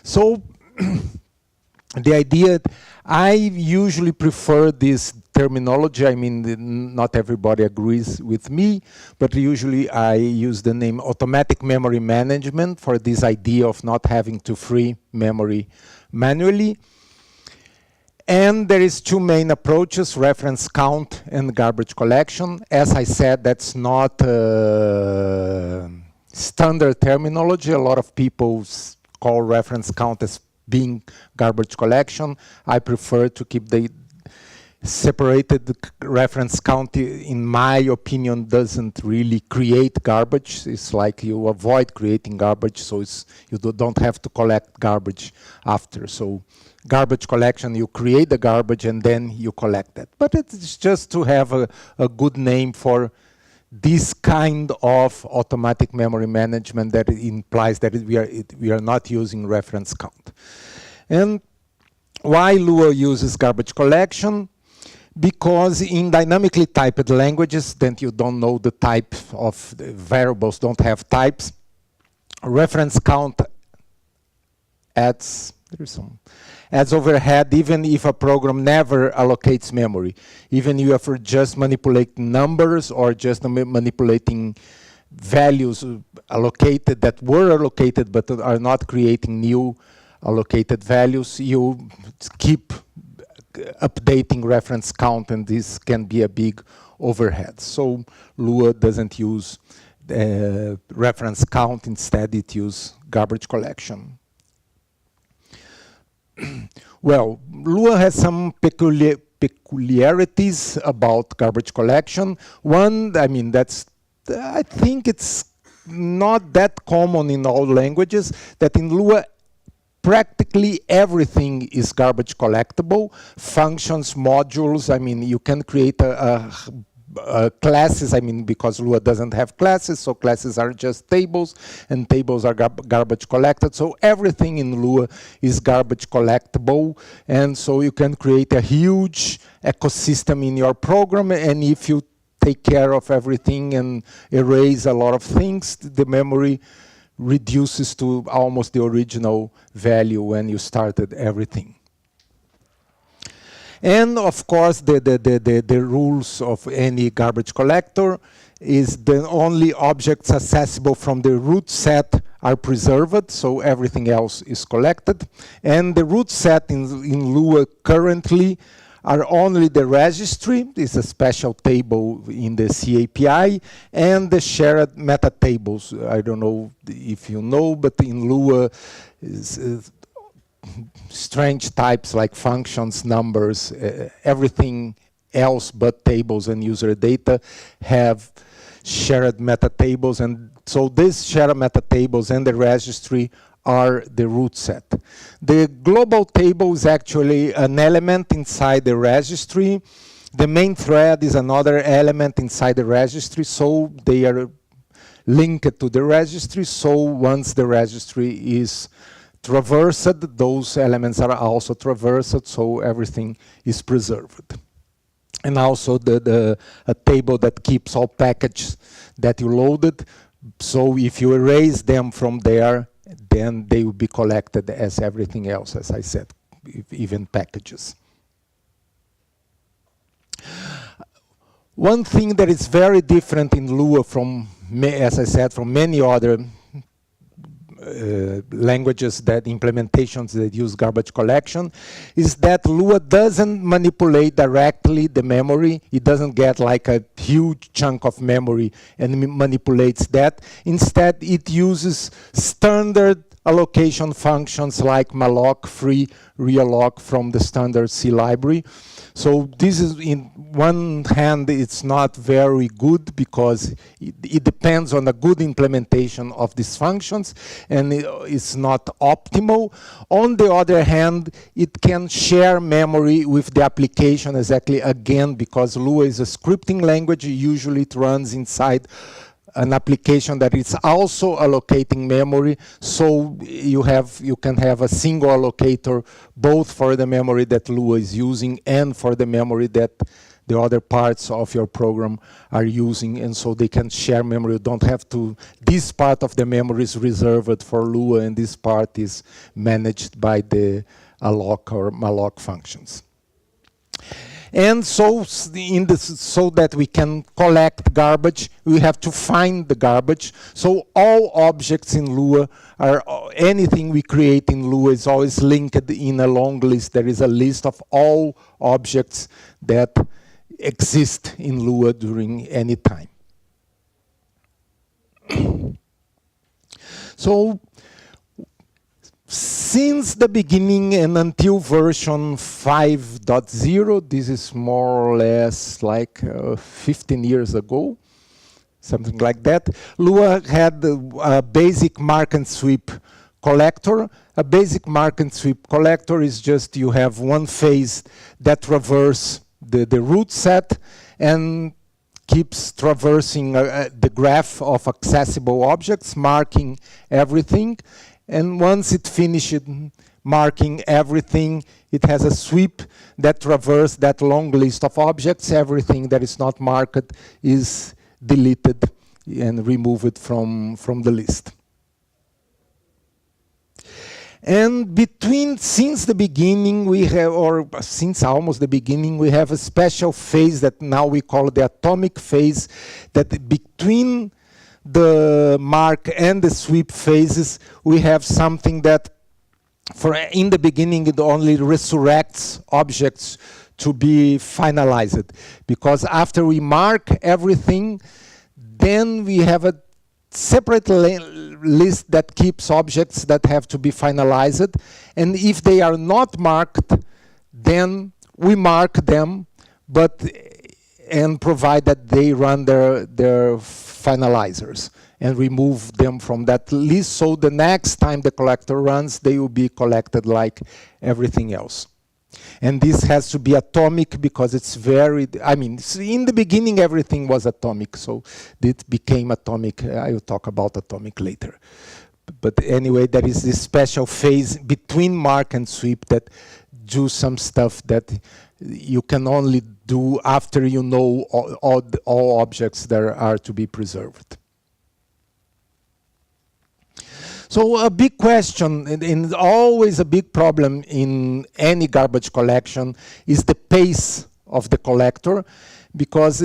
So the idea, I usually prefer this terminology. I mean, not everybody agrees with me, but usually I use the name automatic memory management for this idea of not having to free memory manually. And there is two main approaches, reference count and garbage collection. As I said, that's not standard terminology. A lot of people call reference count as being garbage collection. I prefer to keep the separated. Reference count, in my opinion, doesn't really create garbage. It's like you avoid creating garbage, so you don't have to collect garbage after. So garbage collection, you create the garbage and then you collect it. But it's just to have a good name for this kind of automatic memory management that implies that we are not using reference count. And why Lua uses garbage collection? Because in dynamically typed languages, then you don't know the type of the variables, don't have types. Reference count adds overhead even if a program never allocates memory. Even if you're just manipulating numbers or just manipulating values allocated that were allocated but are not creating new allocated values, you keep updating reference count, and this can be a big overhead. So Lua doesn't use reference count, instead it uses garbage collection. Well, Lua has some peculiarities about garbage collection. One, I mean, I think it's not that common in all languages, that in Lua practically everything is garbage collectible. Functions, modules, I mean, you can create classes, I mean, because Lua doesn't have classes, so classes are just tables, and tables are garbage collected. So everything in Lua is garbage collectible, and so you can create a huge ecosystem in your program, and if you take care of everything and erase a lot of things, the memory reduces to almost the original value when you started everything. And of course, the rules of any garbage collector is the only objects accessible from the root set are preserved, so everything else is collected. And the root set in Lua currently are only the registry, is a special table in the C API, and the shared meta tables. I don't know if you know, but in Lua, strange types like functions, numbers, everything else but tables and user data have shared meta tables, and so these shared meta tables and the registry are the root set. The global table is actually an element inside the registry. The main thread is another element inside the registry, so they are linked to the registry. So once the registry is traversed, those elements are also traversed, so everything is preserved. And also a table that keeps all packages that you loaded, so if you erase them from there, then they will be collected as everything else, as I said, even packages. One thing that is very different in Lua from, as I said, from many other languages, that implementations that use garbage collection, is that Lua doesn't manipulate directly the memory. It doesn't get like a huge chunk of memory and manipulates that. Instead, it uses standard allocation functions like malloc, free, realloc from the standard C library. So this is, in one hand, it's not very good because it depends on a good implementation of these functions, and it's not optimal. On the other hand, it can share memory with the application exactly again, because Lua is a scripting language. Usually it runs inside an application that is also allocating memory, so you can have a single allocator both for the memory that Lua is using and for the memory that the other parts of your program are using, and so they can share memory. You don't have to, this part of the memory is reserved for Lua, and this part is managed by the alloc or malloc functions. And so, so that we can collect garbage, we have to find the garbage. So all objects in Lua are, anything we create in Lua is always linked in a long list. There is a list of all objects that exist in Lua during any time. So, since the beginning and until version 5.0, this is more or less like 15 years ago, something like that, Lua had a basic mark and sweep collector. A basic mark and sweep collector is just you have one phase that traverses the root set and keeps traversing the graph of accessible objects, marking everything. And once it finishes marking everything, it has a sweep that traverses that long list of objects. Everything that is not marked is deleted and removed from the list. And since the beginning we have, or since almost the beginning, we have a special phase that now we call the atomic phase, that between the mark and the sweep phases, we have something that in the beginning it only resurrects objects to be finalized. Because after we mark everything, then we have a separate list that keeps objects that have to be finalized. And if they are not marked, then we mark them, and provide that they run their finalizers and remove them from that list, so the next time the collector runs, they will be collected like everything else. And this has to be atomic because it's very, in the beginning everything was atomic, so it became atomic. I will talk about atomic later. But anyway, there is this special phase between mark and sweep that do some stuff that you can only do after you know all objects that are to be preserved. So a big question, and always a big problem in any garbage collection, is the pace of the collector, because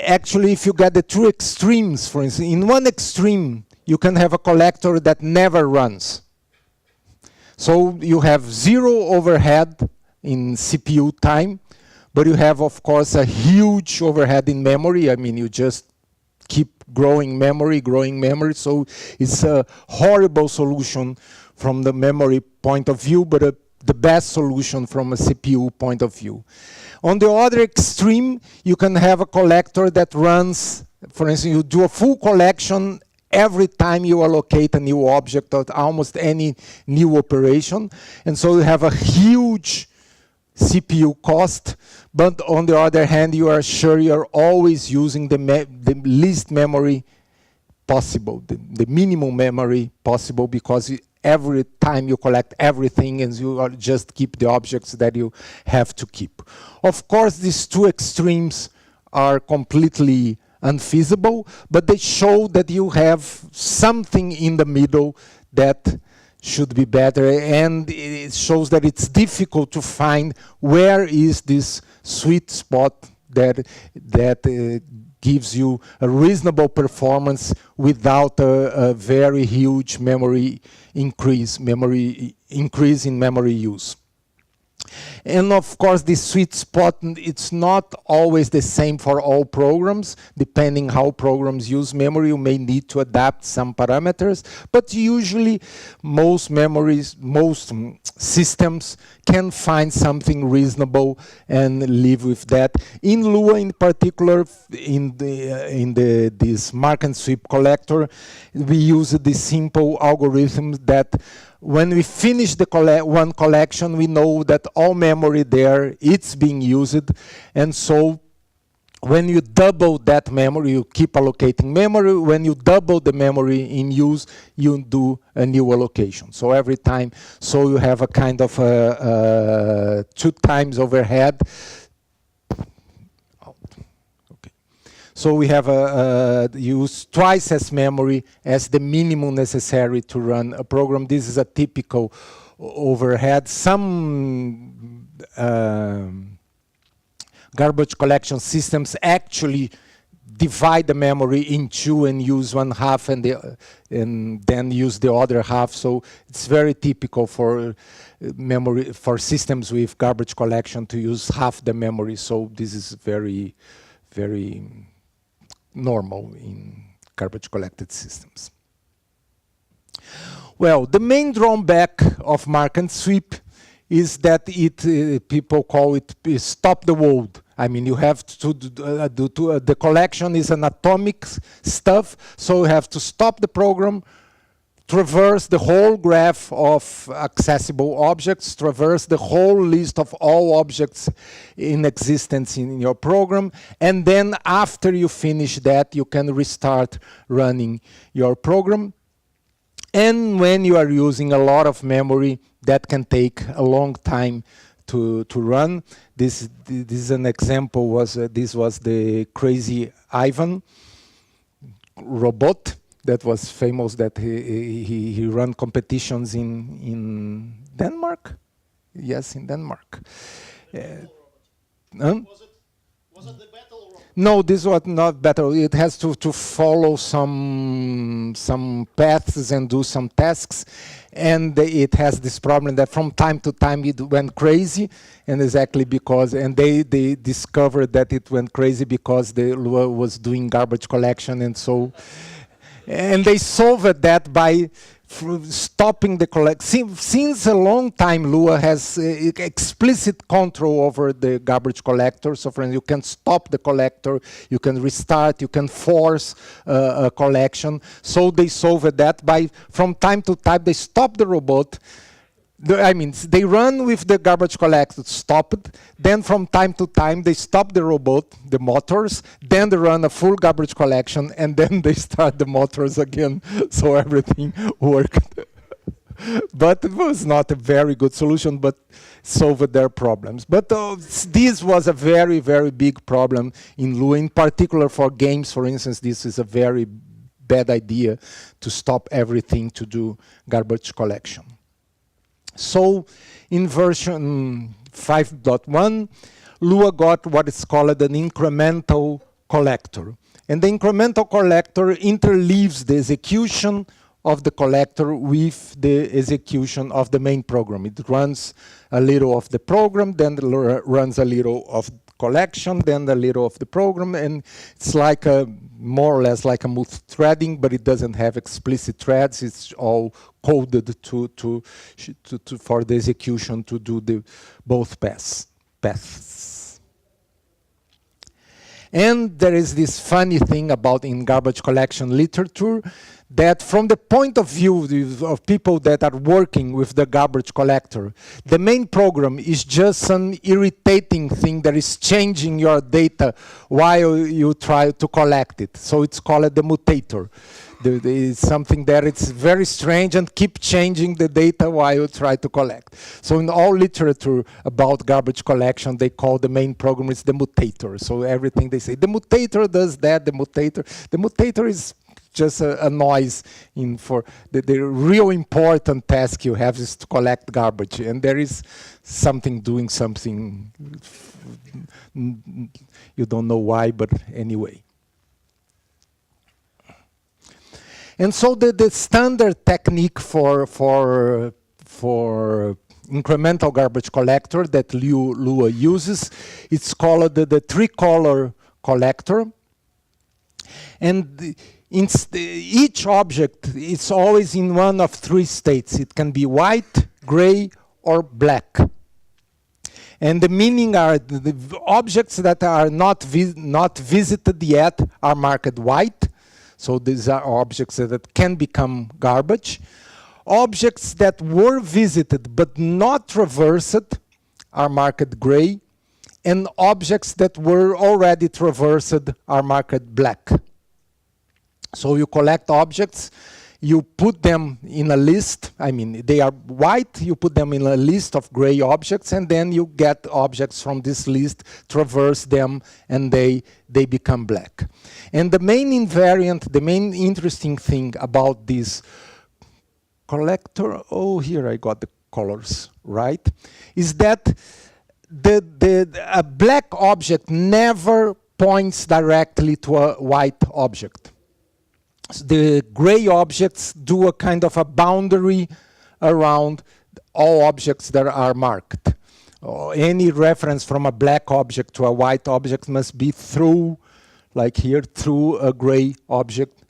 actually if you get the two extremes, for instance, in one extreme you can have a collector that never runs. So you have zero overhead in CPU time, but you have, of course, a huge overhead in memory. You just keep growing memory, so it's a horrible solution from the memory point of view, but the best solution from a CPU point of view. On the other extreme, you can have a collector that runs, for instance, you do a full collection every time you allocate a new object or almost any new operation. And so you have a huge CPU cost, but on the other hand, you are sure you're always using the least memory possible, the minimum memory possible, because every time you collect everything and you just keep the objects that you have to keep. Of course, these two extremes are completely unfeasible, but they show that you have something in the middle that should be better, and it shows that it's difficult to find where is this sweet spot that gives you a reasonable performance without a very huge memory increase in memory use. And of course, this sweet spot, it's not always the same for all programs. Depending how programs use memory, you may need to adapt some parameters. But usually, most systems can find something reasonable and live with that. In Lua, in particular, in this mark and sweep collector, we use this simple algorithm that when we finish the one collection, we know that all memory there, it's being used, and so when you double that memory, you keep allocating memory. When you double the memory in use, you do a new allocation. So every time, so you have a kind of 2 times overhead. Okay. So we have use twice as memory as the minimum necessary to run a program. This is a typical overhead. Some garbage collection systems actually divide the memory in two and use one half and then use the other half. So it's very typical for memory for systems with garbage collection to use half the memory. So this is very, very normal in garbage collected systems. Well, the main drawback of mark and sweep is that people call it stop the world. I mean, you have to the collection is an atomic stuff, so you have to stop the program, traverse the whole graph of accessible objects, traverse the whole list of all objects in existence in your program, and then after you finish that, you can restart running your program. And when you are using a lot of memory, that can take a long time to run. This is an example. This was the Crazy Ivan robot that was famous. That he ran competitions in Denmark. Yes, in Denmark. Was it the battle robot? No, this was not battle. It has to follow some paths and do some tasks, and it has this problem that from time to time it went crazy, and exactly because, and they discovered that it went crazy because the Lua was doing garbage collection, and so, and they solved that by stopping the collection. Since a long time, Lua has explicit control over the garbage collector. So, for instance, you can stop the collector, you can restart, you can force a collection. So they solved that by, from time to time, they stop the robot. I mean, they run with the garbage collector stopped. Then from time to time, they stop the robot, the motors. Then they run a full garbage collection, and then they start the motors again. So everything worked. But it was not a very good solution, but solved their problems. But this was a very, very big problem in Lua, in particular for games. For instance, this is a very bad idea to stop everything to do garbage collection. So in version 5.1, Lua got what is called an incremental collector. And the incremental collector interleaves the execution of the collector with the execution of the main program. It runs a little of the program, then runs a little of collection, then a little of the program, and it's like a more or less like a multi-threading, but it doesn't have explicit threads. It's all coded for the execution to do the both paths. And there is this funny thing about in garbage collection literature that from the point of view of people that are working with the garbage collector, the main program is just an irritating thing that is changing your data while you try to collect it. So it's called the mutator. It's something that it's very strange and keep changing the data while you try to collect. So in all literature about garbage collection, they call the main program is the mutator. So everything they say, the mutator does that, the mutator is just a noise for the real important task you have is to collect garbage, and there is something doing something, you don't know why, but anyway. And so the standard technique for incremental garbage collector that Lua uses, it's called the three-color collector. And each object is always in one of three states. It can be white, gray, or black. And the meaning are the objects that are not visited yet are marked white. So these are objects that can become garbage. Objects that were visited but not traversed are marked gray. and objects that were already traversed are marked black. So you collect objects, you put them in a list, I mean, they are white, you put them in a list of gray objects, and then you get objects from this list, traverse them, and they become black. And the main invariant, the main interesting thing about this collector, oh, here I got the colors right, is that a black object never points directly to a white object. So the gray objects do a kind of a boundary around all objects that are marked. Any reference from a black object to a white object must be through, like here, through a gray object.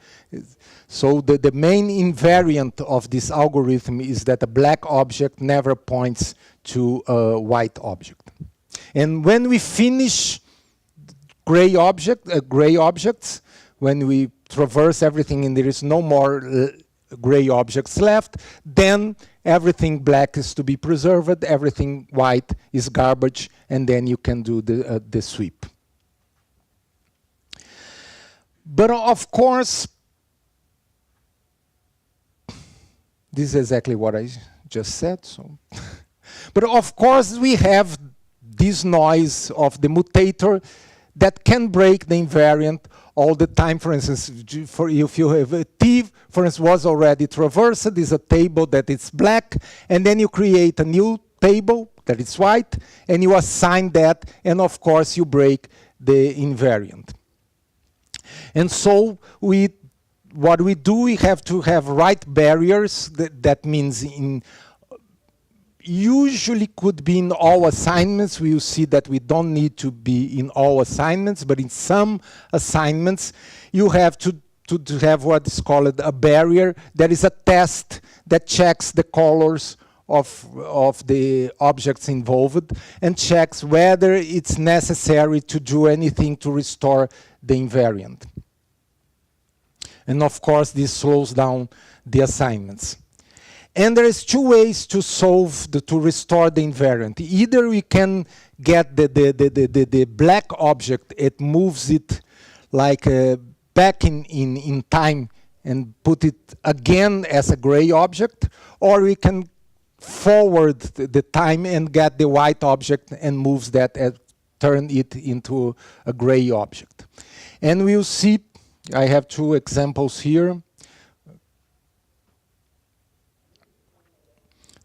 So the main invariant of this algorithm is that a black object never points to a white object. And when we finish gray objects, when we traverse everything and there is no more gray objects left, then everything black is to be preserved, everything white is garbage, and then you can do the sweep. But of course, this is exactly what I just said. So, but of course we have this noise of the mutator that can break the invariant all the time. For instance, if you have a T, for instance, was already traversed, is a table that is black, and then you create a new table that is white, and you assign that, and of course you break the invariant. And so what we do, we have to have right barriers. That means usually could be in all assignments. We will see that we don't need to be in all assignments, but in some assignments you have to have what is called a barrier. That is a test that checks the colors of the objects involved and checks whether it's necessary to do anything to restore the invariant. And of course this slows down the assignments. And there is two ways to solve, to restore the invariant. Either we can get the black object, it moves it like back in time and put it again as a gray object, or we can forward the time and get the white object and moves that and turn it into a gray object. And we'll see, I have two examples here.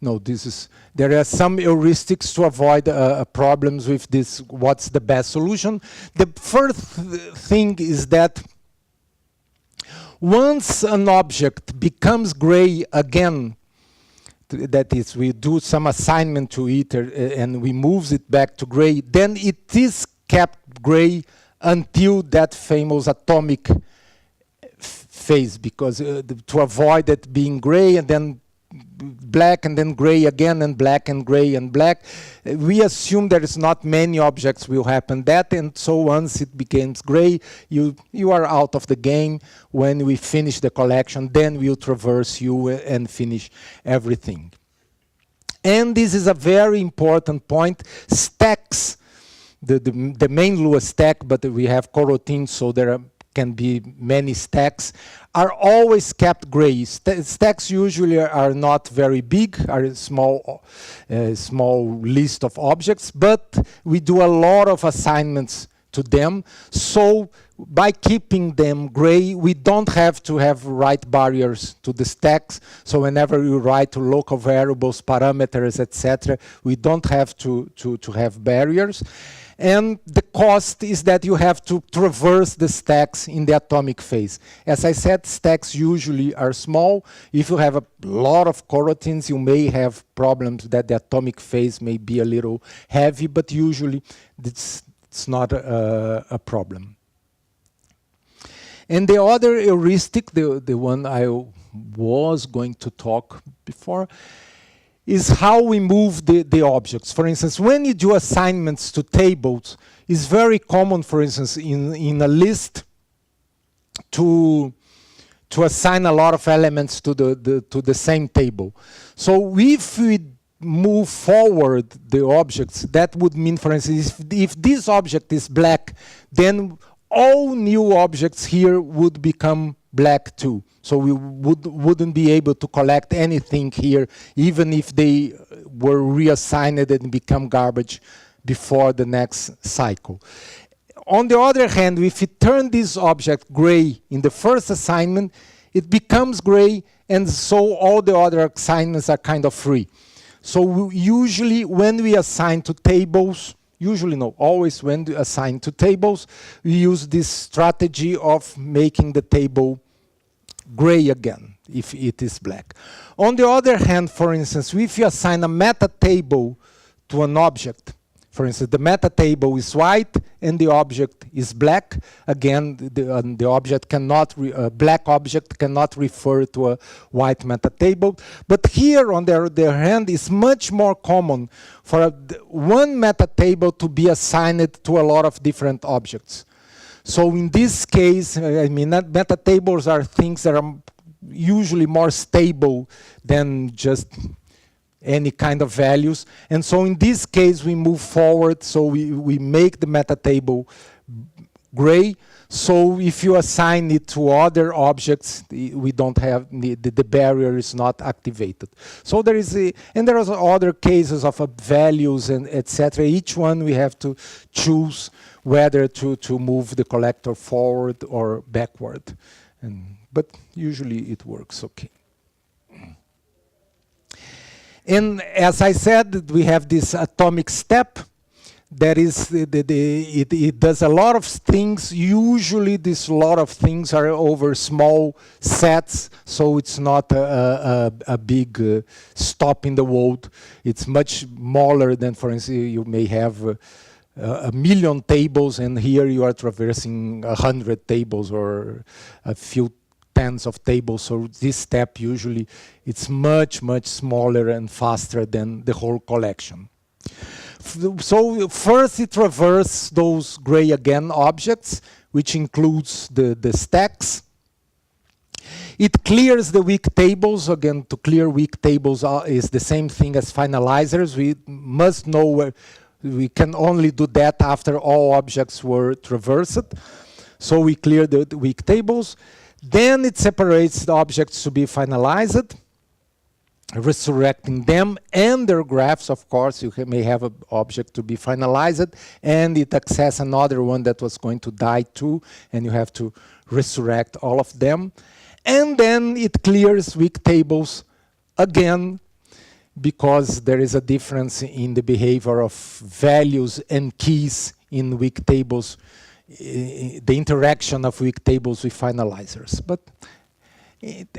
No, there are some heuristics to avoid problems with this, what's the best solution. The first thing is that once an object becomes gray again, that is, we do some assignment to it and we moves it back to gray, then it is kept gray until that famous atomic phase, because to avoid it being gray and then black and then gray again and black and gray and black, we assume there is not many objects will happen that, and so once it becomes gray, you are out of the game. When we finish the collection, then we'll traverse you and finish everything. And this is a very important point. Stacks, the main Lua stack, but we have coroutines, so there can be many stacks, are always kept gray. Stacks usually are not very big, are a small list of objects, but we do a lot of assignments to them. So by keeping them gray, we don't have to have right barriers to the stacks. So whenever you write to local variables, parameters, etc., we don't have to have barriers. And the cost is that you have to traverse the stacks in the atomic phase. As I said, stacks usually are small. If you have a lot of coroutines, you may have problems that the atomic phase may be a little heavy, but usually it's not a problem. And the other heuristic, the one I was going to talk before, is how we move the objects. For instance, when you do assignments to tables, it's very common, for instance, in a list to assign a lot of elements to the same table. So if we move forward the objects, that would mean, for instance, if this object is black, then all new objects here would become black too. So we wouldn't be able to collect anything here, even if they were reassigned and become garbage before the next cycle. On the other hand, if we turn this object gray in the first assignment, it becomes gray, and so all the other assignments are kind of free. So usually when we assign to tables, usually no, always when we assign to tables, we use this strategy of making the table gray again, if it is black. On the other hand, for instance, if you assign a meta table to an object, for instance, the meta table is white and the object is black. Again, the object cannot, black object cannot refer to a white meta table. But here, on the other hand, it's much more common for one meta table to be assigned to a lot of different objects. So in this case, I mean, meta tables are things that are usually more stable than just any kind of values. And so in this case, we move forward, so we make the meta table gray. So if you assign it to other objects, we don't have, the barrier is not activated. So there is and there are other cases of values and etc. Each one we have to choose whether to move the collector forward or backward. But usually it works okay. And as I said, we have this atomic step. That is, it does a lot of things. Usually this lot of things are over small sets, so it's not a big stop in the world. It's much smaller than, for instance, you may have a million tables, and here you are traversing 100 tables or a few tens of tables. So this step usually it's much, much smaller and faster than the whole collection. So first it traverses those gray again objects, which includes the stacks. It clears the weak tables. Again, to clear weak tables is the same thing as finalizers. We must know where we can only do that after all objects were traversed. So we clear the weak tables. Then it separates the objects to be finalized, resurrecting them and their graphs. Of course, you may have an object to be finalized, and it accesses another one that was going to die too, and you have to resurrect all of them. And then it clears weak tables again, because there is a difference in the behavior of values and keys in weak tables, the interaction of weak tables with finalizers. But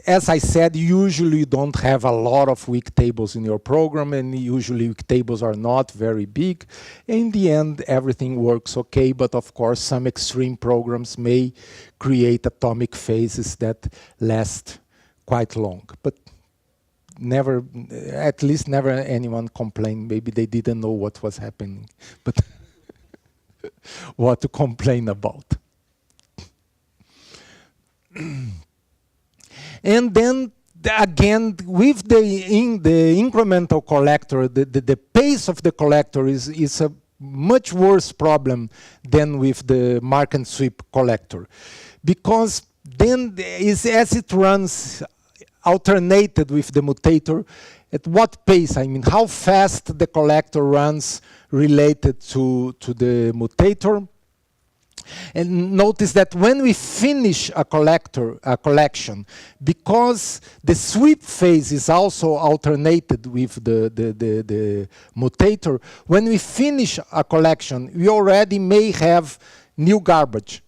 as I said, usually you don't have a lot of weak tables in your program, and usually weak tables are not very big. In the end, everything works okay, but of course some extreme programs may create atomic phases that last quite long. But never, at least never anyone complained. Maybe they didn't know what was happening, but what to complain about. And then again, with the incremental collector, the pace of the collector is a much worse problem than with the mark and sweep collector, because then as it runs alternated with the mutator, at what pace, I mean, how fast the collector runs related to the mutator. And notice that when we finish a collection, because the sweep phase is also alternated with the mutator, when we finish a collection, we already may have new garbage.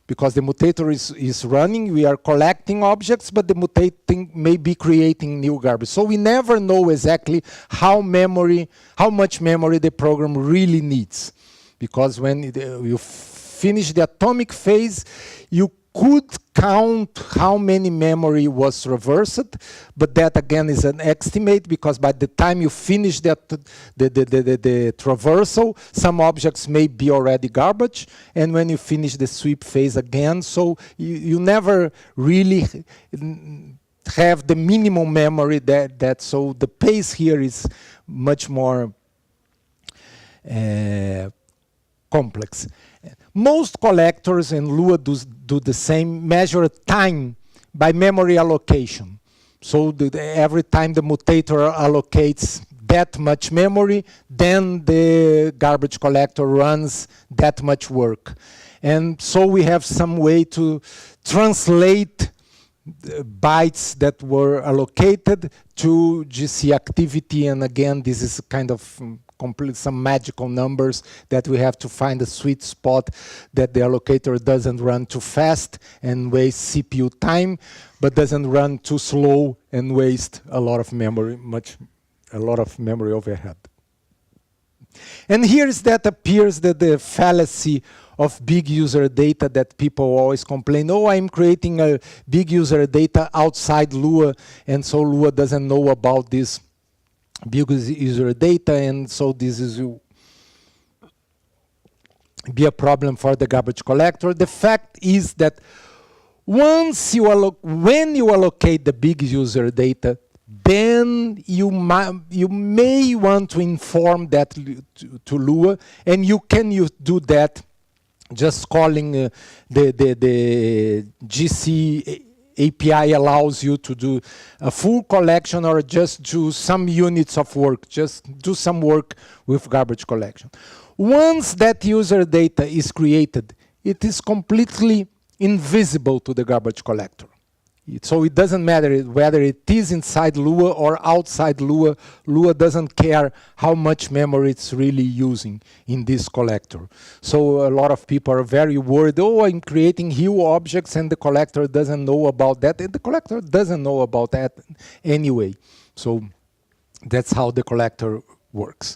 Because the mutator is running, we are collecting objects, but the mutating may be creating new garbage. So we never know exactly how much memory the program really needs. Because when you finish the atomic phase, you could count how many memory was traversed, but that again is an estimate, because by the time you finish the traversal, some objects may be already garbage, and when you finish the sweep phase again, so you never really have the minimum memory so the pace here is much more complex. Most collectors in Lua do the same, measure time by memory allocation. So every time the mutator allocates that much memory, then the garbage collector runs that much work. And so we have some way to translate the bytes that were allocated to GC activity. And again, this is kind of complete some magical numbers that we have to find a sweet spot that the allocator doesn't run too fast and waste CPU time, but doesn't run too slow and waste a lot of memory, a lot of memory overhead. And here's that appears that the fallacy of big user data that people always complain, oh, I'm creating a big user data outside Lua, and so Lua doesn't know about this big user data, and so this is be a problem for the garbage collector. The fact is that once when you allocate the big user data, then you may want to inform that to Lua, and you can do that just calling the GC API allows you to do a full collection or just do some units of work, just do some work with garbage collection. Once that user data is created, it is completely invisible to the garbage collector. So it doesn't matter whether it is inside Lua or outside Lua. Lua doesn't care how much memory it's really using in this collector. So a lot of people are very worried, oh, I'm creating huge objects and the collector doesn't know about that. And the collector doesn't know about that anyway. So that's how the collector works.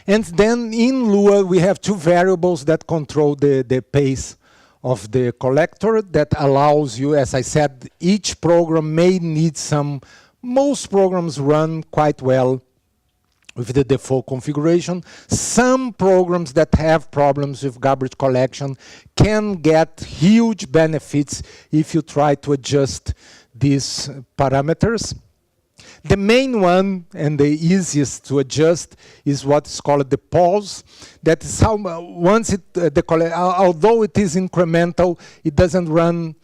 And then in Lua, we have two variables that control the pace of the collector that allows you, as I said, each program may need some, most programs run quite well with the default configuration. Some programs that have problems with garbage collection can get huge benefits if you try to adjust these parameters. The main one and the easiest to adjust is what is called the pause. That is how once although it is incremental, it doesn't run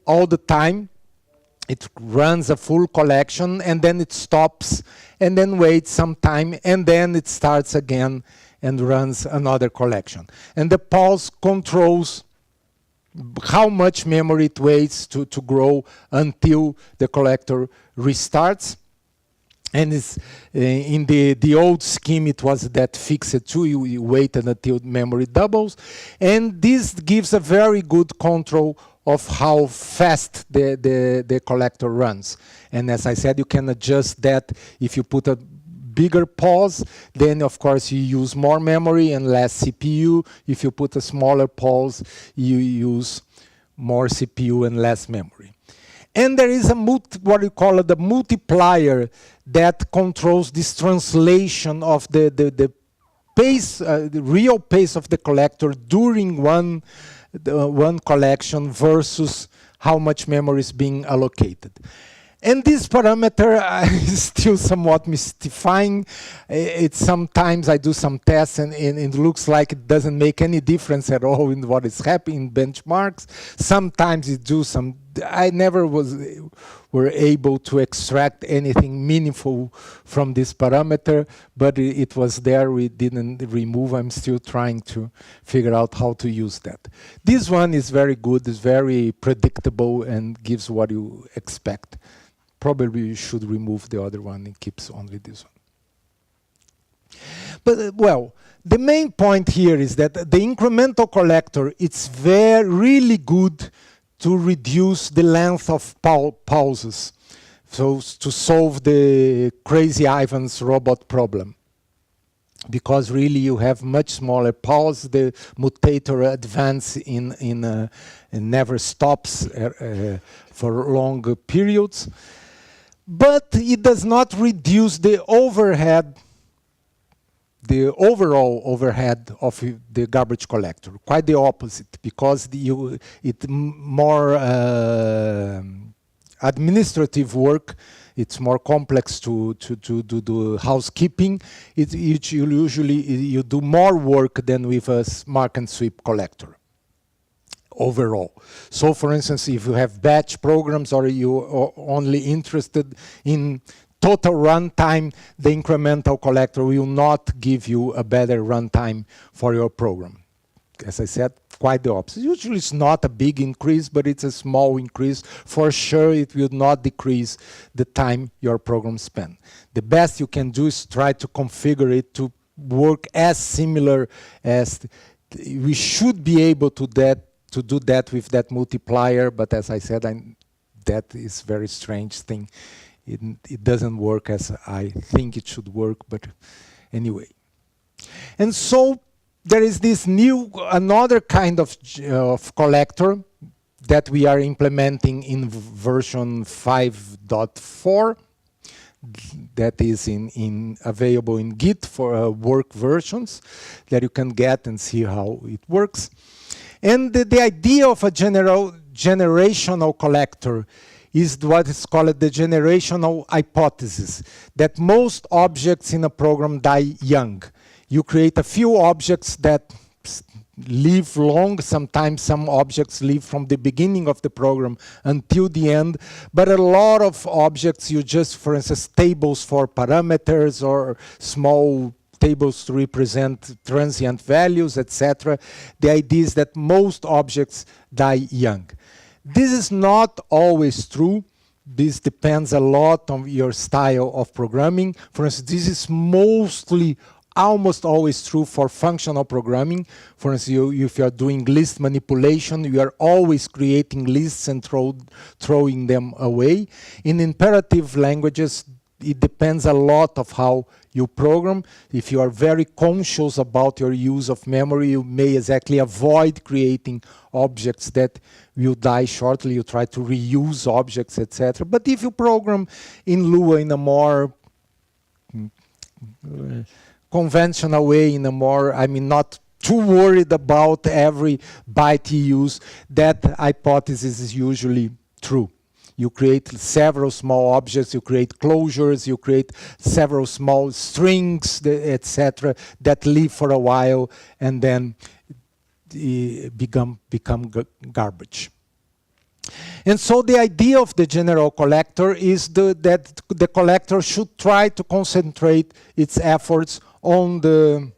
all the time. It runs a full collection and then it stops and then waits some time and then it starts again and runs another collection. And the pause controls how much memory it waits to grow until the collector restarts. And it's, in the old scheme, it was that fixed too. You waited until memory doubles. And this gives a very good control of how fast the collector runs. And as I said, you can adjust that. If you put a bigger pause, then of course you use more memory and less CPU. If you put a smaller pause, you use more CPU and less memory. And there is a what we call the multiplier that controls this translation of the pace, the real pace of the collector during one collection versus how much memory is being allocated. And this parameter is still somewhat mystifying. It's sometimes I do some tests and it looks like it doesn't make any difference at all in what is happening in benchmarks. Sometimes it do some, I never were able to extract anything meaningful from this parameter, but it was there, we didn't remove. I'm still trying to figure out how to use that. This one is very good, it's very predictable and gives what you expect. Probably you should remove the other one and keeps only this one. But well, the main point here is that the incremental collector, it's really good to reduce the length of pauses. So to solve the Crazy Ivan's robot problem. Because really you have much smaller pause, the mutator advance in never stops for long periods. But it does not reduce the overhead the overall overhead of the garbage collector. Quite the opposite, because it's more administrative work. It's more complex to do the housekeeping. Usually you do more work than with a mark and sweep collector overall. So for instance, if you have batch programs or you are only interested in total runtime, the incremental collector will not give you a better runtime for your program. As I said, quite the opposite. Usually it's not a big increase, but it's a small increase. For sure, it will not decrease the time your program spends. The best you can do is try to configure it to work as similar as we should be able to do that with that multiplier, but as I said, that is a very strange thing. It doesn't work as I think it should work, but anyway. And so there is this another kind of collector that we are implementing in version 5.4 that is available in Git for work versions that you can get and see how it works. And the idea of a generational collector is what is called the generational hypothesis, that most objects in a program die young. You create a few objects that live long. Sometimes some objects live from the beginning of the program until the end. But a lot of objects, you just, for instance, tables for parameters or small tables to represent transient values, etc. The idea is that most objects die young. This is not always true. This depends a lot on your style of programming. For instance, this is almost always true for functional programming. For instance, if you are doing list manipulation, you are always creating lists and throwing them away. In imperative languages, it depends a lot of how you program. If you are very conscious about your use of memory, you may exactly avoid creating objects that will die shortly. You try to reuse objects, etc. But if you program in Lua in a more conventional way, in a more, not too worried about every byte you use, that hypothesis is usually true. You create several small objects, you create closures, you create several small strings, etc., that live for a while and then become garbage. And so the idea of the general collector is that the collector should try to concentrate its efforts on the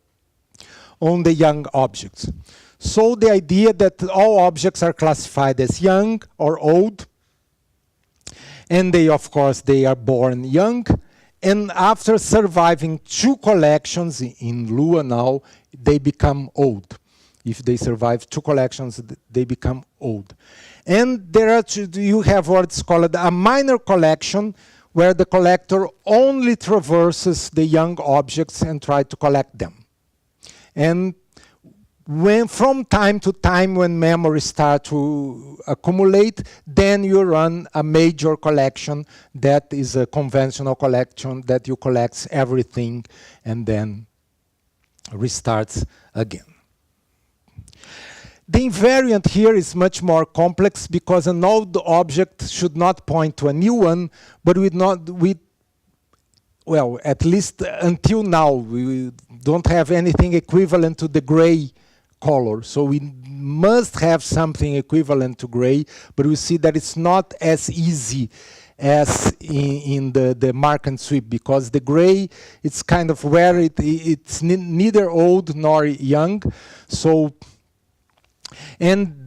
young objects. So the idea that all objects are classified as young or old, and of course, they are born young. And after surviving 2 collections in Lua now, they become old. If they survive 2 collections, they become old. And you have what's called a minor collection, where the collector only traverses the young objects and tries to collect them. And from time to time, when memory starts to accumulate, then you run a major collection that is a conventional collection that you collect everything and then restarts again. The invariant here is much more complex because an old object should not point to a new one, but well, at least until now, we don't have anything equivalent to the gray color. So we must have something equivalent to gray, but we see that it's not as easy as in the mark and sweep, because the gray, it's kind of where it's neither old nor young. So, and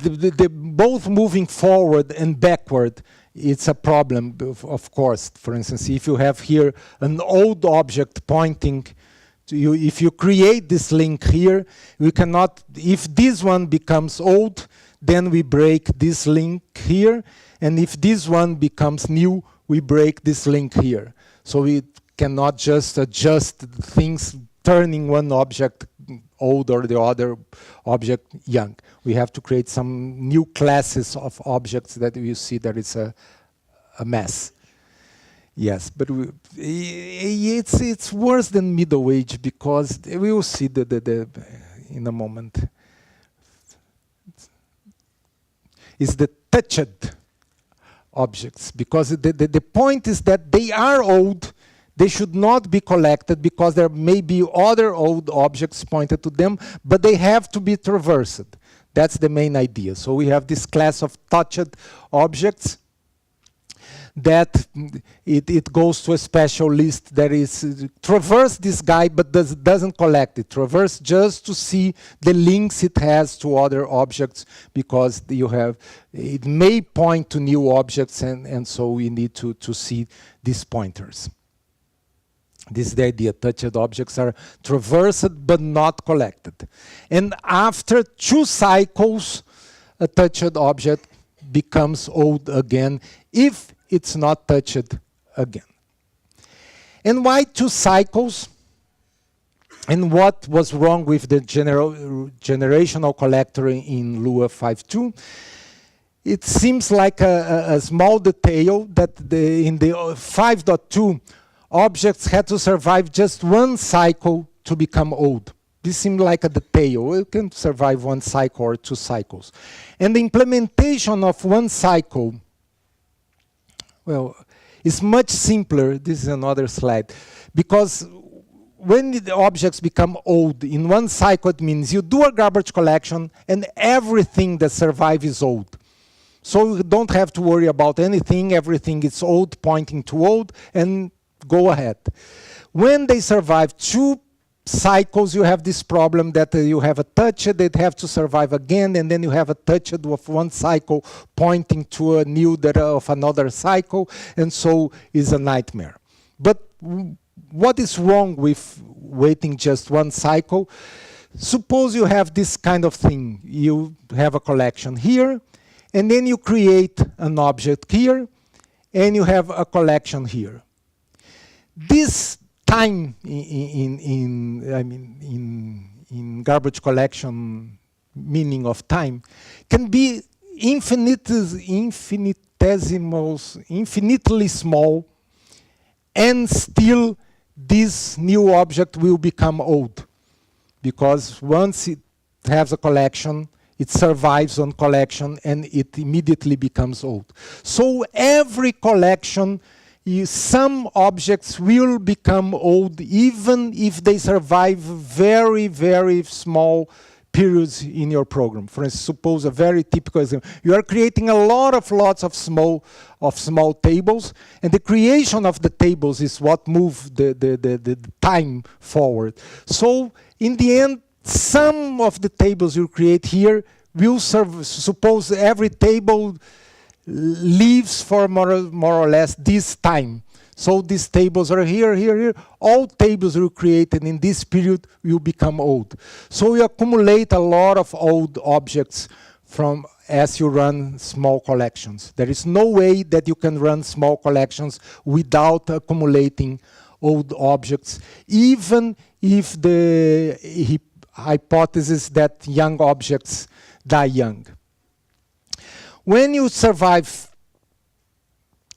both moving forward and backward, it's a problem, of course. For instance, if you have here an old object pointing to you, if you create this link here, we cannot, if this one becomes old, then we break this link here. And if this one becomes new, we break this link here. So we cannot just adjust things, turning one object old or the other object young. We have to create some new classes of objects that you see that it's a mess. Yes, but it's worse than middle age because we will see the in a moment. Is the touched objects, because the point is that they are old, they should not be collected because there may be other old objects pointed to them, but they have to be traversed. That's the main idea. So we have this class of touched objects that it goes to a special list that is traverse this guy but doesn't collect it. Traverse just to see the links it has to other objects, because you have, it may point to new objects, and so we need to see these pointers. This is the idea. Touched objects are traversed but not collected. And after 2 cycles, a touched object becomes old again if it's not touched again. And why 2 cycles? And what was wrong with the generational collector in Lua 5.2? It seems like a small detail that in the 5.2, objects had to survive just 1 cycle to become old. This seemed like a detail. It can survive 1 cycle or 2 cycles. And the implementation of 1 cycle, well, it's much simpler. This is another slide. Because when the objects become old, in 1 cycle it means you do a garbage collection and everything that survives is old. So you don't have to worry about anything. Everything is old, pointing to old, and go ahead. When they survive 2 cycles, you have this problem that you have a touched, they'd have to survive again, and then you have a touched of 1 cycle pointing to a new of another cycle, and so is a nightmare. But what is wrong with waiting just 1 cycle? Suppose you have this kind of thing. You have a collection here, and then you create an object here, and you have a collection here. This time in garbage collection, meaning of time, can be infinitely small, and still this new object will become old, because once it has a collection, it survives on collection and it immediately becomes old. So every collection, some objects will become old even if they survive very, very small periods in your program. For instance, suppose a very typical example. You are creating lots of small tables, and the creation of the tables is what moves the time forward. So in the end, some of the tables you create here will serve. Suppose every table lives for more or less this time. So these tables are here, here, here. All tables you created in this period will become old. So you accumulate a lot of old objects as you run small collections. There is no way that you can run small collections without accumulating old objects, even if the hypothesis that young objects die young. When you survive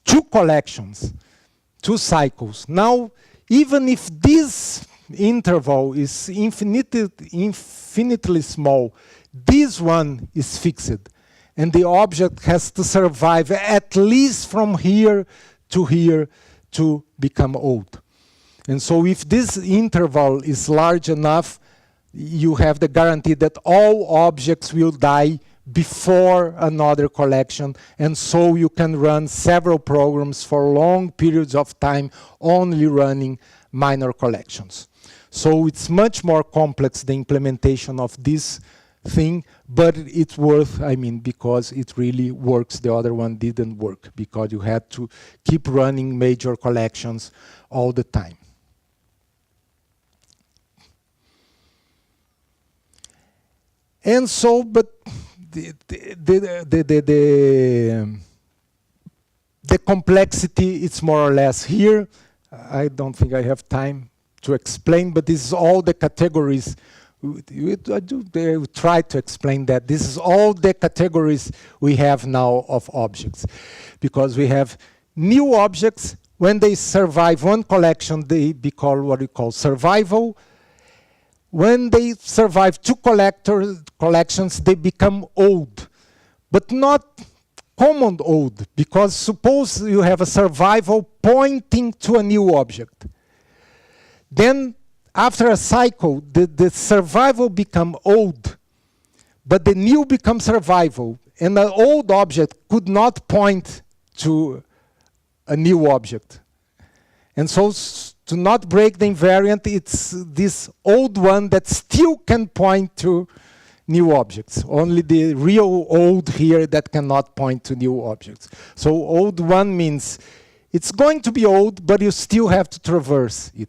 2 collections, 2 cycles, now even if this interval is infinitely small, this one is fixed, and the object has to survive at least from here to become old. And so if this interval is large enough, you have the guarantee that all objects will die before another collection, and so you can run several programs for long periods of time only running minor collections. So it's much more complex, the implementation of this thing, but it's worth, because it really works. The other one didn't work because you had to keep running major collections all the time. And so, but the complexity, it's more or less here. I don't think I have time to explain, but this is all the categories. I try to explain that. This is all the categories we have now of objects. Because we have new objects when they survive one collection, they be called what we call survival. When they survive two collections, they become old, but not common old, because suppose you have a survival pointing to a new object. Then after a cycle, the survival become old, but the new becomes survival, and the old object could not point to a new object. And so to not break the invariant, it's this old one that still can point to new objects. Only the real old here that cannot point to new objects. So old one means it's going to be old, but you still have to traverse it.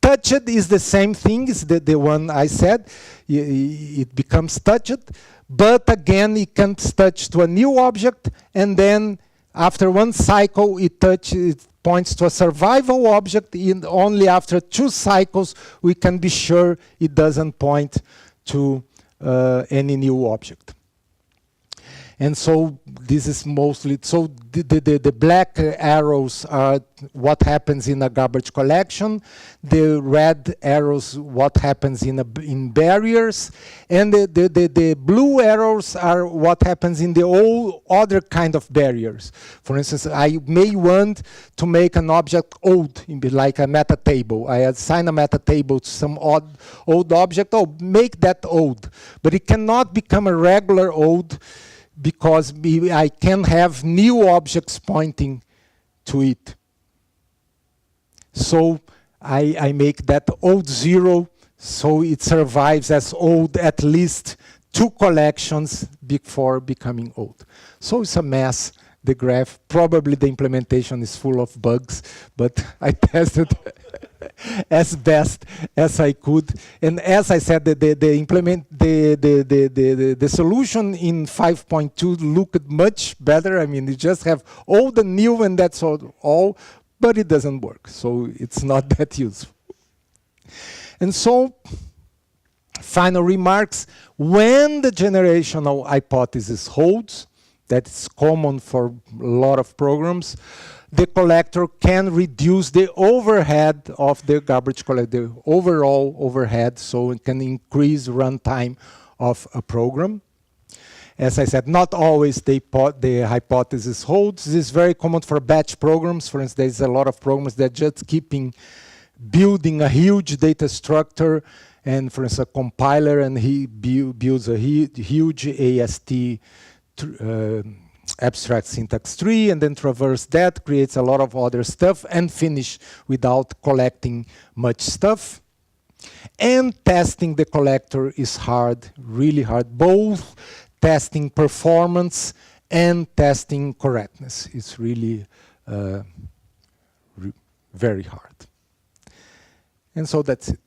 Touched is the same thing, is the one I said. It becomes touched, but again, it can touch to a new object, and then after one cycle, it points to a survival object, and only after 2 cycles, we can be sure it doesn't point to any new object. And so this is mostly, so the black arrows are what happens in a garbage collection, the red arrows what happens in barriers, and the blue arrows are what happens in the all other kind of barriers. For instance, I may want to make an object old, like a meta table. I assign a meta table to some old object, oh, make that old. But it cannot become a regular old, because I can have new objects pointing to it. So I make that old 0, so it survives as old at least 2 collections before becoming old. So it's a mess, the graph. Probably the implementation is full of bugs, but I tested as best as I could. And as I said, the solution in 5.2 looked much better. I mean, you just have old and new, and that's all, but it doesn't work. So it's not that useful. And so, final remarks. When the generational hypothesis holds, that's common for a lot of programs, the collector can reduce the overhead of the garbage collector, the overall overhead, so it can increase runtime of a program. As I said, not always the hypothesis holds. This is very common for batch programs. For instance, there's a lot of programs that just keeping building a huge data structure, and for instance, a compiler, and he builds a huge AST abstract syntax tree, and then traverse that, creates a lot of other stuff, and finish without collecting much stuff. And testing the collector is hard, really hard. Both testing performance and testing correctness. It's really very hard. And so that's it.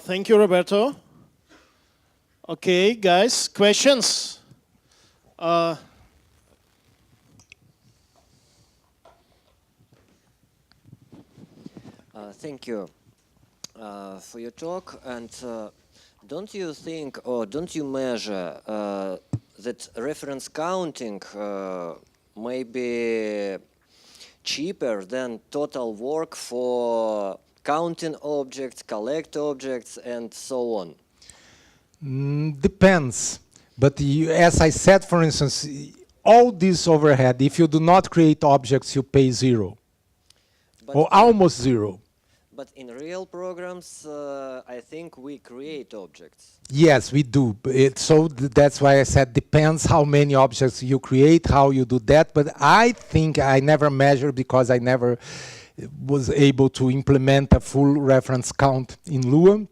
Thank you, Roberto. Okay, guys, questions? Thank you for your talk. And don't you think, or don't you measure that reference counting may be cheaper than total work for counting objects, collect objects, and so on? Depends. But as I said, for instance, all this overhead, if you do not create objects, you pay 0. But or almost 0. But in real programs, I think we create objects. Yes, we do. So that's why I said depends how many objects you create, how you do that. But I think I never measured, because I never was able to implement a full reference count in Lua,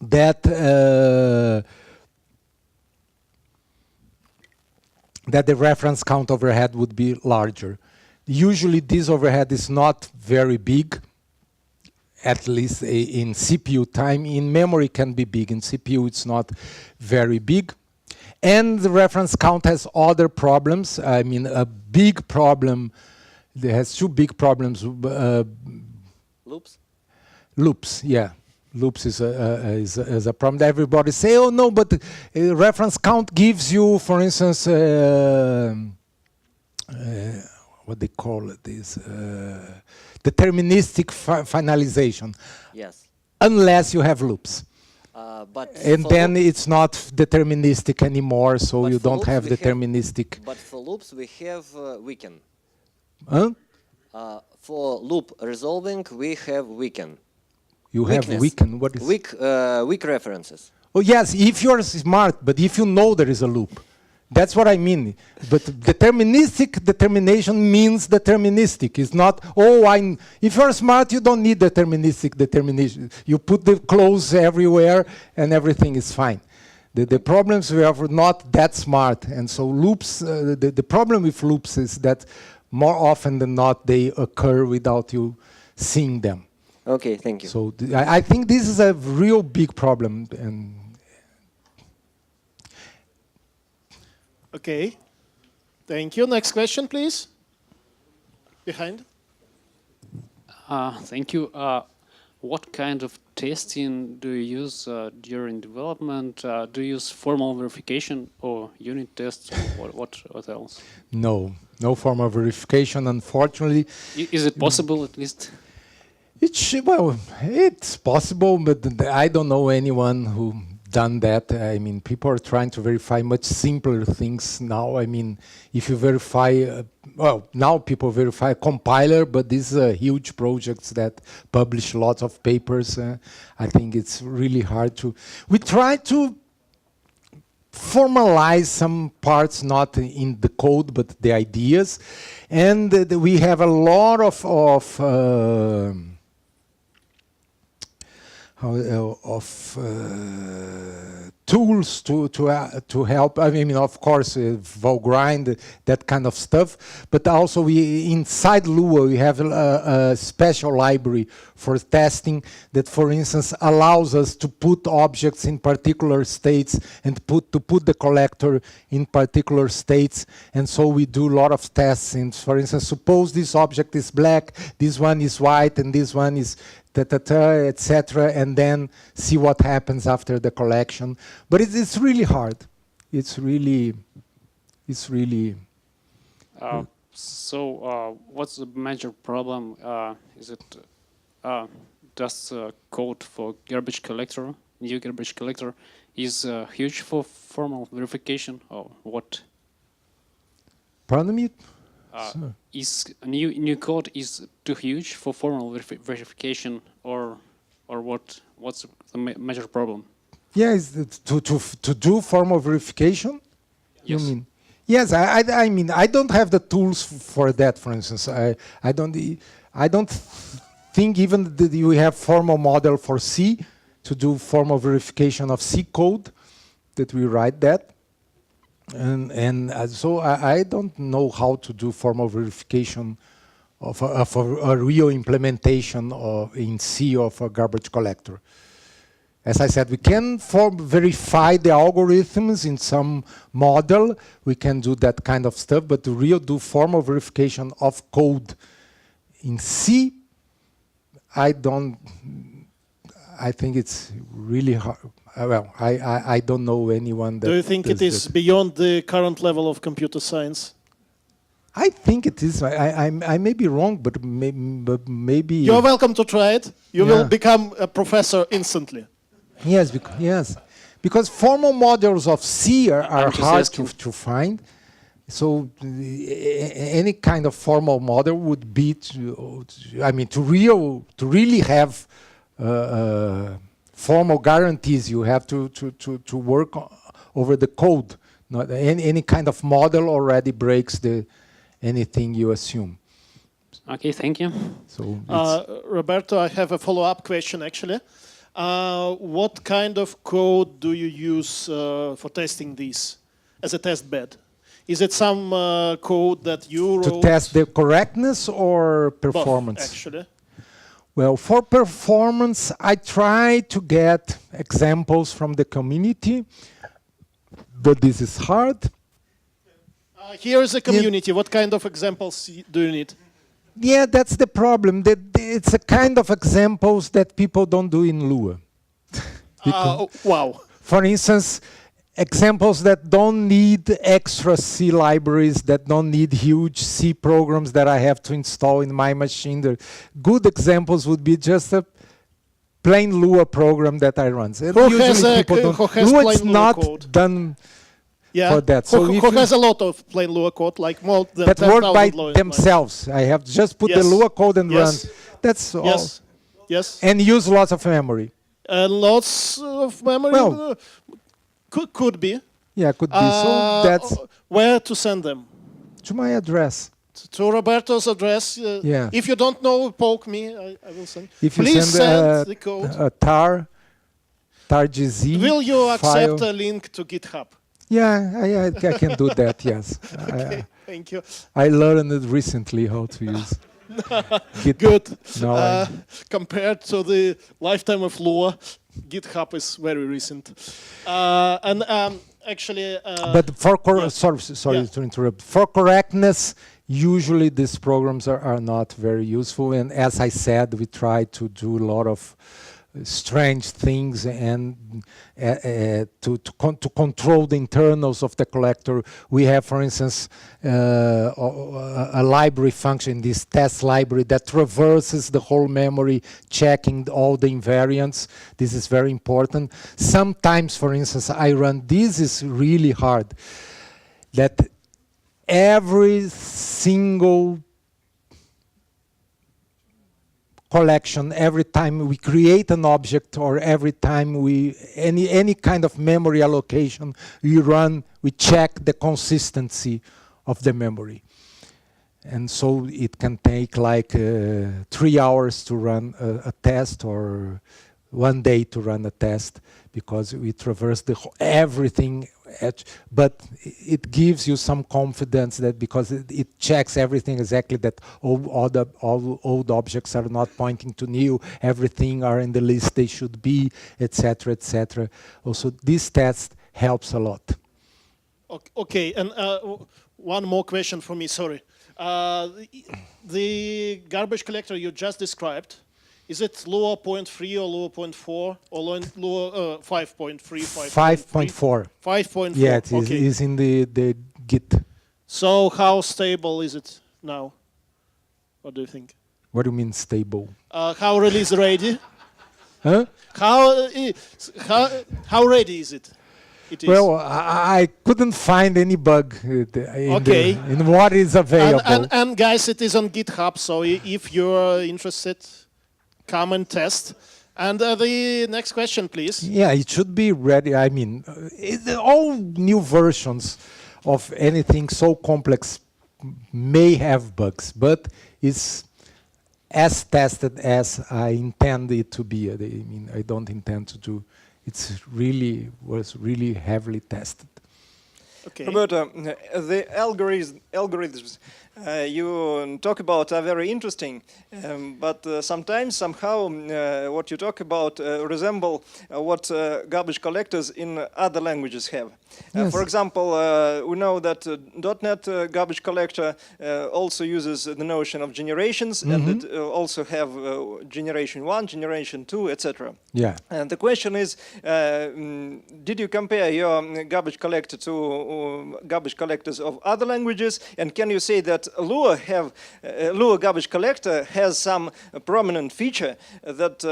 that that the reference count overhead would be larger. Usually this overhead is not very big, at least in CPU time. In memory can be big, in CPU it's not very big. And the reference count has other problems. I mean, a big problem, there has 2 big problems. Loops? Loops, yeah. loops is a problem. Everybody say, oh no, but reference count gives you, for instance, what they call it is deterministic finalization. Yes. Unless you have loops. And then it's not deterministic anymore, so you don't have deterministic. But for loops we have weaken. Huh? For loop resolving we have weaken. You have weaken. What is weak references. Oh yes, if you're smart, but if you know there is a loop. That's what I mean. But deterministic determination means deterministic. It's not, oh, if you're smart, you don't need deterministic determination. You put the clause everywhere and everything is fine. The problems we are not that smart. And so loops, the problem with loops is that more often than not, they occur without you seeing them. Okay, thank you. So I think this is a real big problem. And Okay. Thank you. Next question, please. Behind. Thank you. What kind of testing do you use during development? Do you use formal verification or unit tests? What else? no formal verification, unfortunately. Is it possible at least? Well, it's possible, but I don't know anyone who done that. I mean, people are trying to verify much simpler things now. I mean, if you verify, well, now people verify a compiler, but these are huge projects that publish lots of papers. I think it's really hard to. We try to formalize some parts, not in the code, but the ideas. And we have a lot of tools to help. I mean, of course, Valgrind, that kind of stuff. But also, we inside Lua we have a special library for testing that, for instance, allows us to put objects in particular states and to put the collector in particular states. And so we do a lot of tests. And for instance, suppose this object is black, this one is white, and this one is etc., and then see what happens after the collection. But it's really hard. It's really. So what's the major problem? Is it does code for garbage collector, new garbage collector, is huge for formal verification, or what? Pardon me? Is new code is too huge for formal verification, or what? What's the major problem? Yeah, is to do formal verification. Yes. You mean? Yes, I mean I don't have the tools for that. For instance, I don't think even that you have formal model for C to do formal verification of C code that we write that. And so I don't know how to do formal verification of a real implementation in C of a garbage collector. As I said, we can verify the algorithms in some model. We can do that kind of stuff, but to really do formal verification of code in C, I think it's really hard. Well, I don't know anyone that. Do you think it is beyond the current level of computer science? I think it is. I may be wrong, but maybe. You're welcome to try it. You will become a professor instantly. Yes, because formal models of C are hard to find. So any kind of formal model would be to really have formal guarantees. You have to work over the code. Not any kind of model already breaks anything you assume. Okay, thank you. So Roberto, I have a follow-up question actually. What kind of code do you use for testing these as a test bed? Is it some code that you wrote? To test the correctness or performance? Both, actually. Well, for performance, I try to get examples from the community, but this is hard. Here is a community. What kind of examples do you need? Yeah, that's the problem. It's a kind of examples that people don't do in Lua. Wow. For instance, examples that don't need extra C libraries, that don't need huge C programs that I have to install in my machine. The good examples would be just a plain Lua program that I run. And Who has usually people don't. who has Lua plain is Lua not code? done Yeah. for that. So if Who you- has a lot of plain Lua code, like more than that work 10,000 by lines? themselves. I have just put the Yes. Lua code and Yes. run. That's all. Yes. Yes. And use lots of memory. And lots of memory Well, could be. Yeah, could be. So that's Where to send them? to my address. To Roberto's address. Yeah. If you don't know, poke me. I will send. If you Please send the code. a tar GZ Will you accept file. a link to GitHub? Yeah, I can do that, yes. Okay, thank you. I learned it recently how to use Git. Good. No, Compared to the lifetime of Lua, GitHub is very recent. Actually, but for yeah. sorry Yeah. to interrupt. For correctness, usually these programs are not very useful. And as I said, we try to do a lot of strange things and to control the internals of the collector. We have, for instance, a library function, this test library, that traverses the whole memory, checking all the invariants. This is very important. Sometimes, for instance, I run, this is really hard, that every single collection, every time we create an object or every time we any kind of memory allocation we run, we check the consistency of the memory. And so it can take like 3 hours to run a test, or 1 day to run a test, because we traverse everything. But it gives you some confidence that because it checks everything exactly, that all old objects are not pointing to new, everything are in the list they should be, etc., etc. Also, this test helps a lot. Okay, and one more question for me, sorry. The garbage collector you just described, is it Lua 0.3 or Lua 0.4 or Lua 5.3? 5.4. 5.4. Yeah, it okay. is in the Git. So how stable is it now? What do you think? What do you mean stable? How release ready? Huh? How ready is it? It is. Well, I couldn't find any bug in what is available. And guys, it is on GitHub, so if you're interested, come and test. And the next question, please. Yeah, it should be ready. I mean, all new versions of anything so complex may have bugs, but it's as tested as I intend it to be. I mean, I don't intend to do. Was really heavily tested. Okay. Roberto, the algorithms you talk about are very interesting, but sometimes, somehow, what you talk about resemble what garbage collectors in other languages have. Yes. For example, we know that .NET garbage collector also uses the notion of generations, and it also have generation 1, generation 2, etc. Yeah. And the question is, did you compare your garbage collector to garbage collectors of other languages? And can you say that Lua garbage collector has some prominent feature that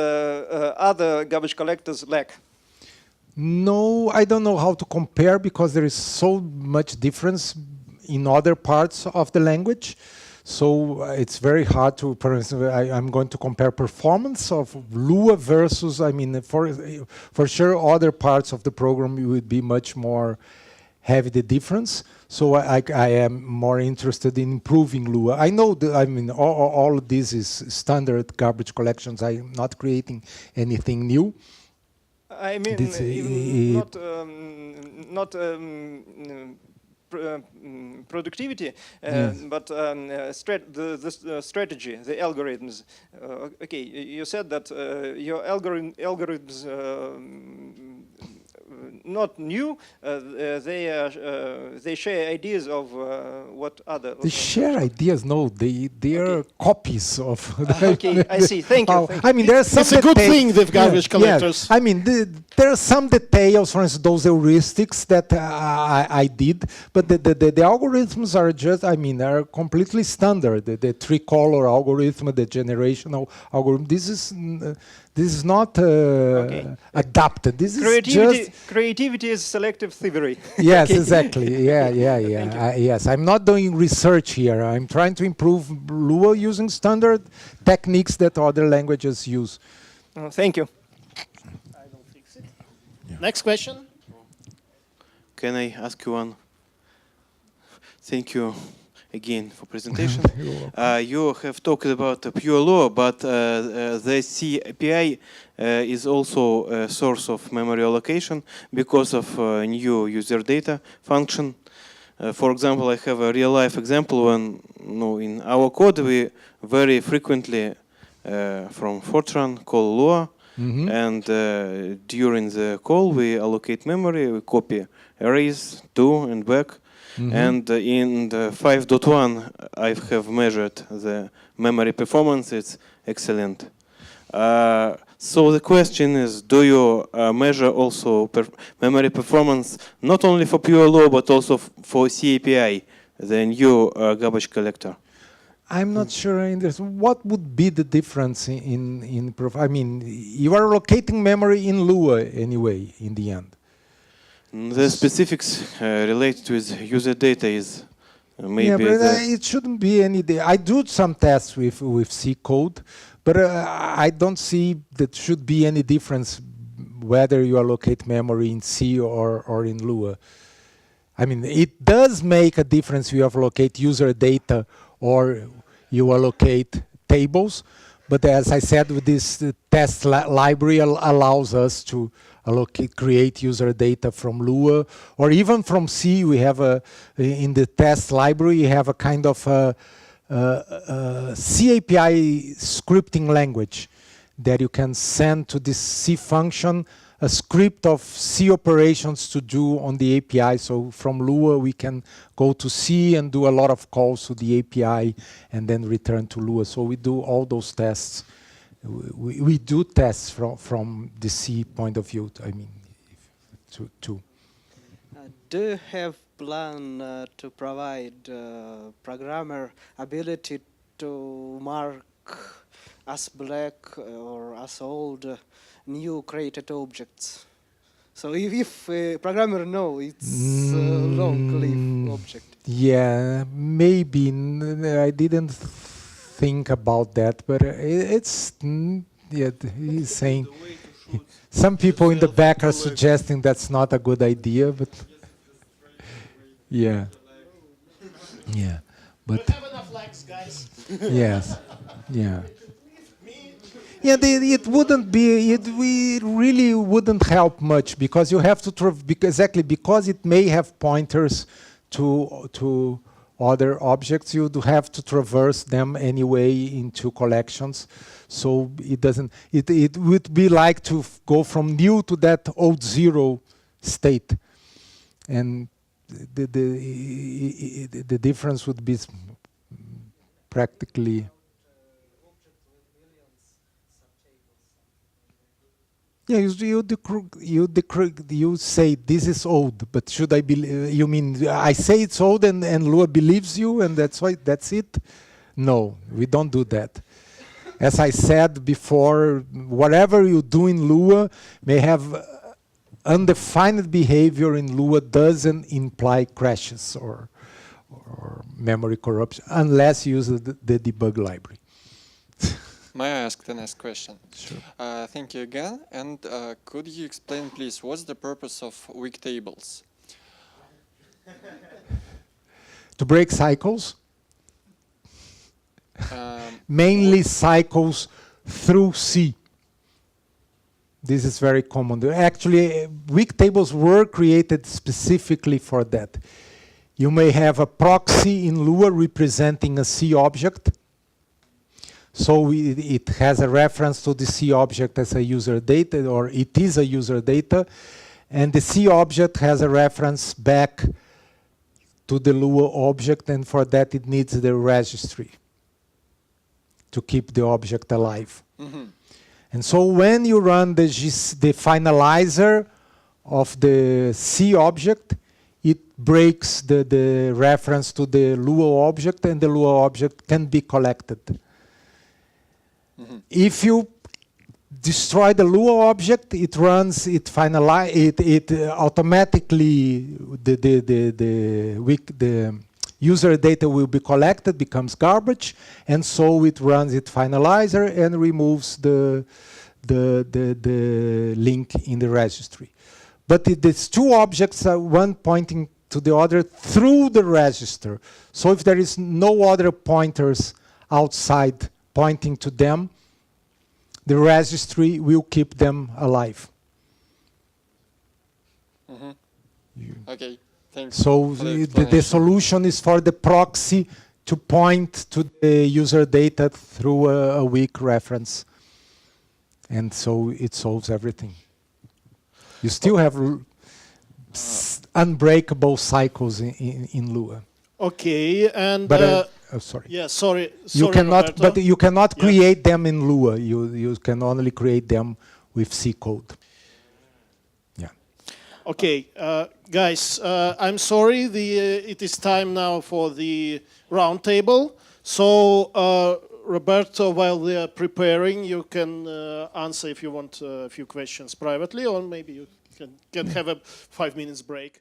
other garbage collectors lack? No, I don't know how to compare, because there is so much difference in other parts of the language. So it's very hard to, for instance, I'm going to compare performance of Lua versus, I mean, for sure other parts of the program would be much more heavy the difference. So I am more interested in improving Lua. I know that, I mean, all of this is standard garbage collections. I'm not creating anything new. I mean, This, even not productivity, but the strategy, the algorithms. Okay, you said that your algorithms not new. They share ideas of what other. They share ideas. No, they are copies of. Okay, I see. Thank you. I mean, there's some. It's a good thing with garbage collectors. I mean, there are some details, for instance, those heuristics that I did, but the algorithms are just, I mean, are completely standard. The three-color algorithm, the generational algorithm. This is not adapted. This is just creativity is selective thievery. yes, exactly. Yeah. Yes, I'm not doing research here. I'm trying to improve Lua using standard techniques that other languages use. Oh, thank you. I don't fix it. Next question. Can I ask you one? Thank you again for presentation. You have talked about pure Lua, but the C API is also a source of memory allocation because of new user data function. For example, I have a real-life example when in our code we very frequently from Fortran call Lua, and during the call we allocate memory, we copy arrays to and back. And in the 5.1 I have measured the memory performance. It's excellent. So the question is, do you measure also memory performance not only for pure Lua but also for CAPI, the new garbage collector? I'm not sure I understand. What would be the difference I mean, you are allocating memory in Lua anyway, in the end. The specifics related with user data is maybe. Yeah, but it shouldn't be any. I do some tests with C code, but I don't see that should be any difference whether you allocate memory in C or in Lua. I mean, it does make a difference if you allocate user data or you allocate tables. But as I said, with this test library allows us to create user data from Lua, or even from C. We have in the test library, you have a kind of C API scripting language that you can send to this C function a script of C operations to do on the API. So from Lua, we can go to C and do a lot of calls to the API and then return to Lua. So we do all those tests. We do tests from the C point of view. I mean, too. Do you have plan to provide programmer ability to mark as black or as old new created objects? So if a programmer knows it's a long-lived object. Yeah, maybe. I didn't think about that, but it's yeah. He's saying some people in the back are suggesting that's not a good idea, but yeah, but We have enough likes, guys. yes, yeah. Yeah, it wouldn't be. It really wouldn't help much because you have to because it may have pointers to other objects. You do have to traverse them anyway into collections, so it doesn't. It would be like to go from new to that old zero state, and the difference would be practically. Yeah, you say this is old, but should I believe? You mean I say it's old and Lua believes you, and that's it? No, we don't do that. As I said before, whatever you do in Lua may have undefined behavior in Lua doesn't imply crashes or memory corruption unless you use the debug library. May I ask the next question? Sure. Thank you again. And could you explain, please, what's the purpose of weak tables? To break cycles. Mainly cycles through C. This is very common. Actually, weak tables were created specifically for that. You may have a proxy in Lua representing a C object. So it has a reference to the C object as a user data, or it is a user data. And the C object has a reference back to the Lua object, and for that it needs the registry to keep the object alive. And so when you run the finalizer of the C object, it breaks the reference to the Lua object, and the Lua object can be collected. If you destroy the Lua object, it runs, it automatically, the user data will be collected, becomes garbage, and so it runs its finalizer and removes the link in the registry. But these two objects are one pointing to the other through the register. So if there is no other pointers outside pointing to them, the registry will keep them alive. Okay, thanks. So for the the explanation. solution is for the proxy to point to the user data through a weak reference. And so it solves everything. You still have unbreakable cycles in Lua. Okay, and But sorry. yeah, sorry, You cannot, Roberto. but you cannot Yeah. create them in Lua. You can only create them with C code. Yeah. Okay, guys, I'm sorry. It is time now for the roundtable. So, Roberto, while they are preparing, you can answer if you want a few questions privately, or maybe you can have a 5 minutes break.